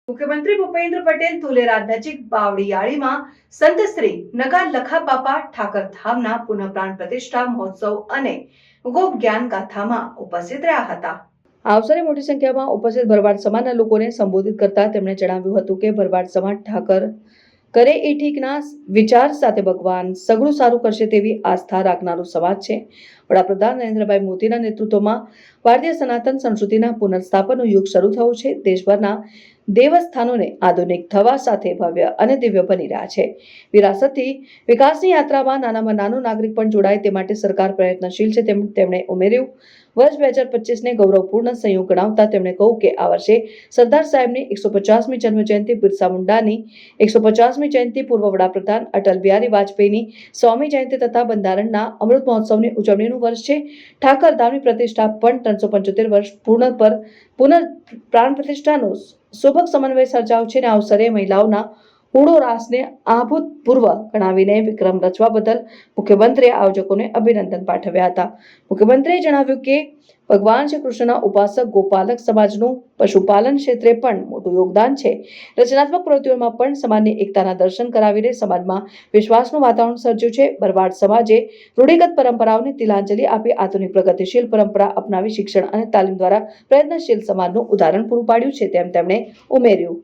મુખ્યમંત્રી ભૂપેન્દ્ર પટેલ તુલેરા નજીક બાવળિયાળીમાં સંત શ્રી નગા લખાબાપા ઠાકર ધામના પુનઃપ્રાણ પ્રતિષ્ઠા મહોત્સવ અને ગોપ જ્ઞાન ગાથામાં ઉપસ્થિત રહ્યા હતા। આ અવસરે મોટી સંખ્યામાં ઉપસ્થિત ભરવાડ સમાજના લોકોને સંબોધિત કરતા તેમણે જણાવ્યું હતું કે ભરવાડ સમાજ ઠાકર કરે એ ઠીકના વિચાર સાથે ભગવાન સઘળું સારું કરશે તેવી આસ્થા રાખનારું સમાજ છે। વડાપ્રધાન નરેન્દ્રભાઈ મોદીના નેતૃત્વમાં ભારતીય સનાતન સંસ્કૃતિના પુનર્સ્થાપનનો યુગ શરૂ થયો છે। દેશભરના દેવસ્થાનોને આધુનિક થવા સાથે ભવ્ય અને દિવ્ય બની રહ્યા છે। વિરાસતથી વિકાસની યાત્રામાં નાનામાં નાનો નાગરિક પણ જોડાય તે માટે સરકાર પ્રયત્નશીલ છે। તેમણે ઉમેર્યું, વર્ષ 2025ને ગૌરવપૂર્ણ સંયોગ ગણાવતા તેમણે કહ્યું કે આ વર્ષે સરદાર સાહેબની 150મી જન્મજયંતિ, બિરસા મુંડાની 150મી જયંતિ, પૂર્વ વડાપ્રધાન અટલ બિહારી વાજપેયીની 100મી જયંતિ તથા બંધારણના અમૃત મહોત્સવની ઉજવણીનું વર્ષ છે। ઠાકર ધામની પ્રતિષ્ઠા પણ 375 વર્ષ પૂર્ણ પર પુનઃપ્રાણ પ્રતિષ્ઠાનો સુભગ સમન્વય સર્જાયો છે। આ અવસરે મહિલાઓના હુડો રાસને અભૂતપૂર્વ ગણાવીને વિક્રમ રચવા બદલ મુખ્યમંત્રીએ આયોજકોને અભિનંદન પાઠવ્યા હતા। મુખ્યમંત્રીએ જણાવ્યું કે ભગવાન શ્રી કૃષ્ણના ઉપાસક ગોપાલક સમાજનું પશુપાલન ક્ષેત્રે પણ મોટું યોગદાન છે। રચનાત્મક પ્રવૃત્તિઓમાં પણ સમાજની એકતાના દર્શન કરાવીને સમાજમાં વિશ્વાસનું વાતાવરણ સર્જ્યું છે। ભરવાડ સમાજે રૂઢિગત પરંપરાઓને તિલાંજલિ આપી આધુનિક પ્રગતિશીલ પરંપરા અપનાવી શિક્ષણ અને તાલીમ દ્વારા પ્રયત્નશીલ સમાજનું ઉદાહરણ પૂરું પાડ્યું છે તેમ તેમણે ઉમેર્યું।